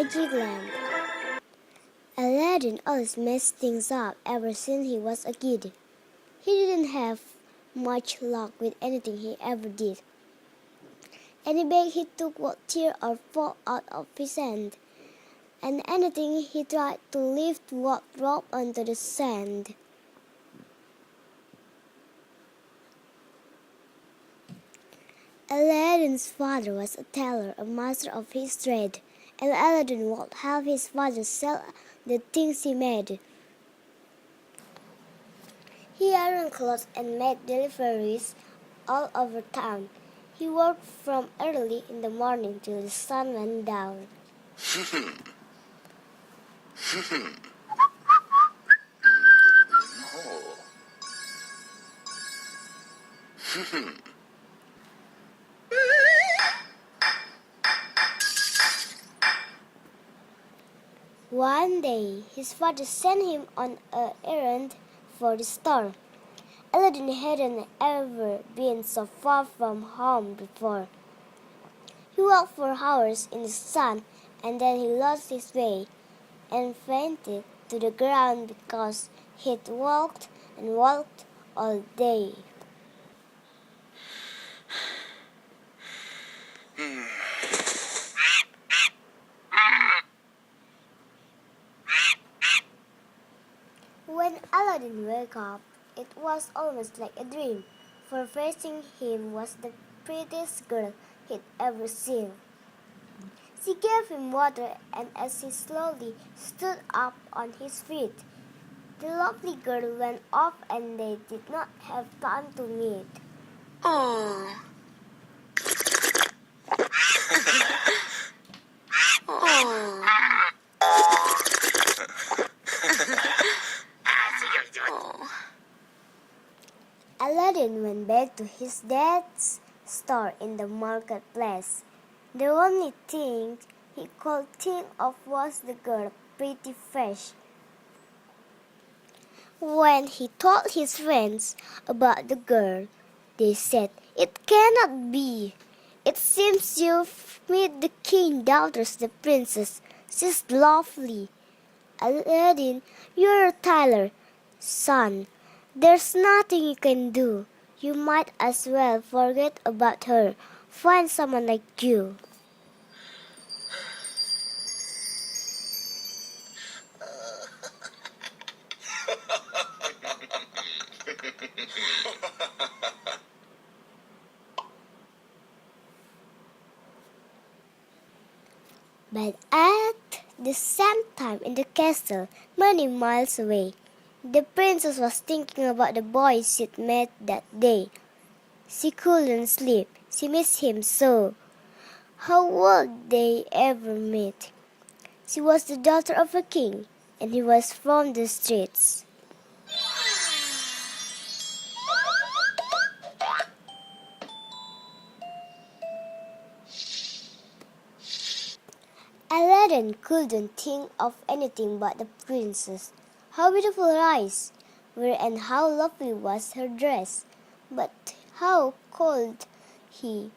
magic lamp. Aladdin always messed things up ever since he was a kid. He didn't have much luck with anything he ever did. Any bag he took would tear or fall out of his hand, and anything he tried to lift would drop onto the sand. Aladdin's father was a tailor, a master of his trade, and Aladdin would help his father sell the things he made. He ironed clothes and made deliveries all over town. He worked from early in the morning till the sun went down. One day, his father sent him on an errand for the store. Aladdin hadn't ever been so far from home before. He walked for hours in the sun, and then he lost his way and fainted to the ground because he'd walked and walked all day. When Aladdin woke up, it was almost like a dream, for facing him was the prettiest girl he'd ever seen. She gave him water, and as he slowly stood up on his feet, the lovely girl went off and they did not have time to meet. Oh. Oh. Aladdin went back to his dad's store in the marketplace. The only thing he could think of was the girl's pretty face. When he told his friends about the girl, they said, "It cannot be. It seems you've met the king's daughter, the princess. She's lovely." "Aladdin, you're a tailor, son. There's nothing you can do. You might as well forget about her. Find someone like you." But at the same time in the castle, many miles away, the princess was thinking about the boy she'd met that day. She couldn't sleep. She missed him so. How would they ever meet? She was the daughter of a king, and he was from the streets. Aladdin couldn't think of anything but the princess. How beautiful her eyes were and how lovely was her dress. But how could he,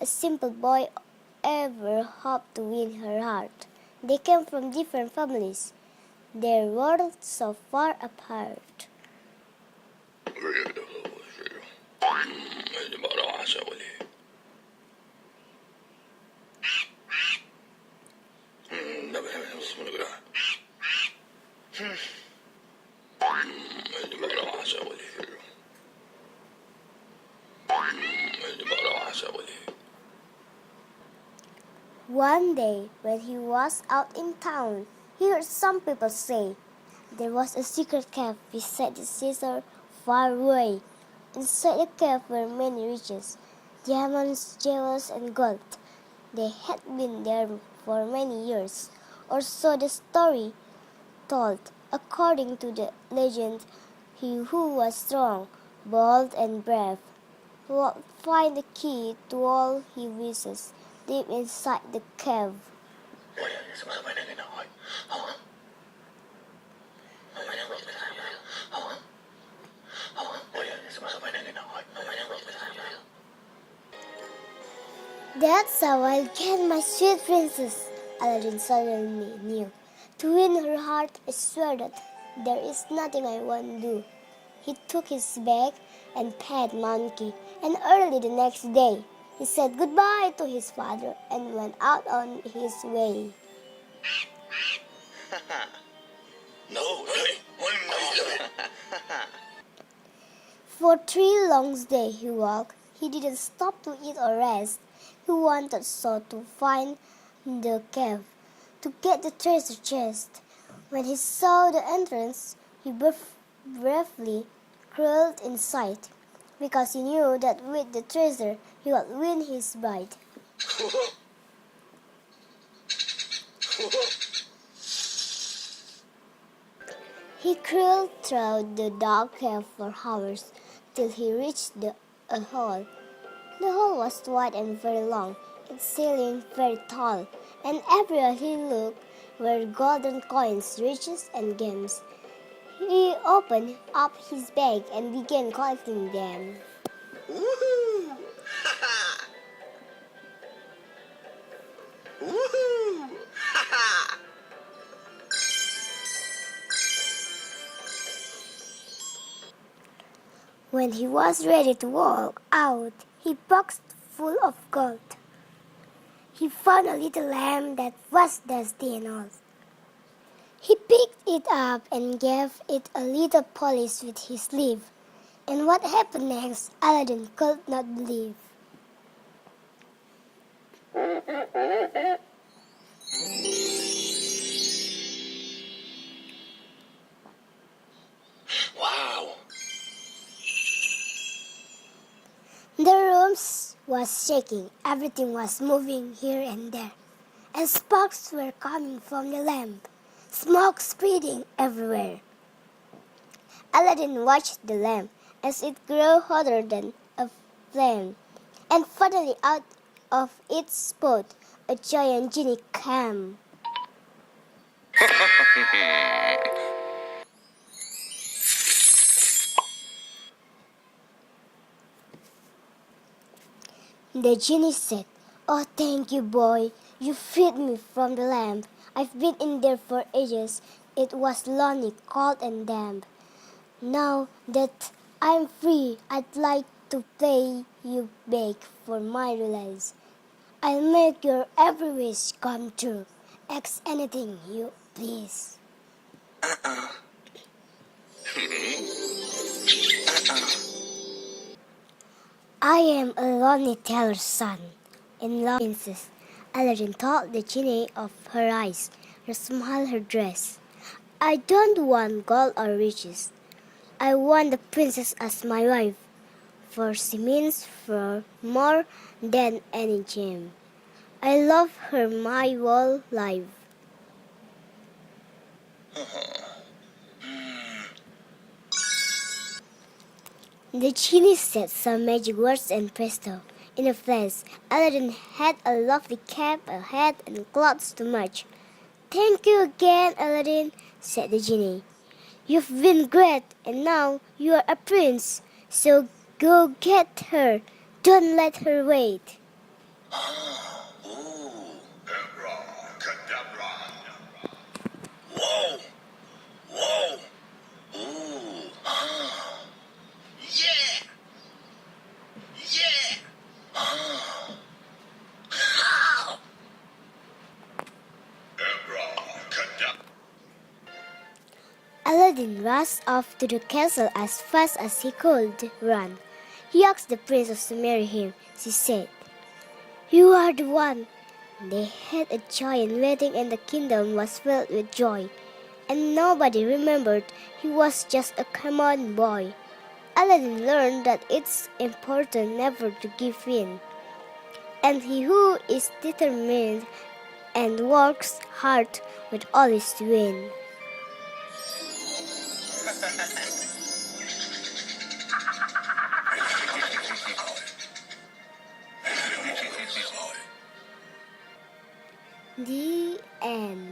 a simple boy, ever hope to win her heart? They came from different families. Their worlds so far apart. One day, when he was out in town, he heard some people say there was a secret cave beside the seashore far away. Inside the cave were many riches, diamonds, jewels, and gold. They had been there for many years, or so the story told. According to the legend, he who was strong, bold, and brave would find the key to all his wishes deep inside the cave. "That's how I'll get my sweet princess," Aladdin suddenly knew. To win her heart, I swear that there is nothing I won't do. He took his bag and pet monkey, and early the next day, he said goodbye to his father and went out on his way. No way. For 3 long days he walked. He didn't stop to eat or rest. He wanted so to find the cave, to get the treasure chest. When he saw the entrance, he bravely crawled inside, because he knew that with the treasure he would win his bride. He crawled through the dark cave for hours till he reached a hole. The hole was wide and very long, its ceiling very tall, and everywhere he looked were golden coins, riches, and gems. He opened up his bag and began collecting them. Woohoo! Woohoo! When he was ready to walk out, he boxed full of gold. He found a little lamp that was dusty and old. He picked it up and gave it a little polish with his sleeve. And what happened next, Aladdin could not believe. Wow! The room was shaking, everything was moving here and there, and sparks were coming from the lamp, smoke spreading everywhere. Aladdin watched the lamp as it grew hotter than a flame, and finally out of its spot a giant genie came. The genie said, "Oh, thank you, boy. You freed me from the lamp. I've been in there for ages. It was lonely, cold, and damp. Now that I'm free, I'd like to pay you back for my release. I'll make your every wish come true. Ask anything you please." "I am a lonely tailor's son, in love with a princess." Aladdin told the genie of her eyes, her smile, her dress. "I don't want gold or riches. I want the princess as my wife, for she means far more than any gem. I love her my whole life." The genie said some magic words and presto, in a flash, Aladdin had a lovely cap, a hat, and clothes to match. "Thank you again, Aladdin," said the genie. "You've been great, and now you are a prince. So go get her. Don't let her wait." Ooh. Abracadabra. Whoa! Whoa! Ooh. Yeah! Yeah! Abracadabra. Aladdin rushed off to the castle as fast as he could run. He asked the princess to marry him. She said, "You are the one." They had a giant wedding and the kingdom was filled with joy. And nobody remembered he was just a common boy. Aladdin learned that it's important never to give in. And he who is determined and works hard will always win. The end.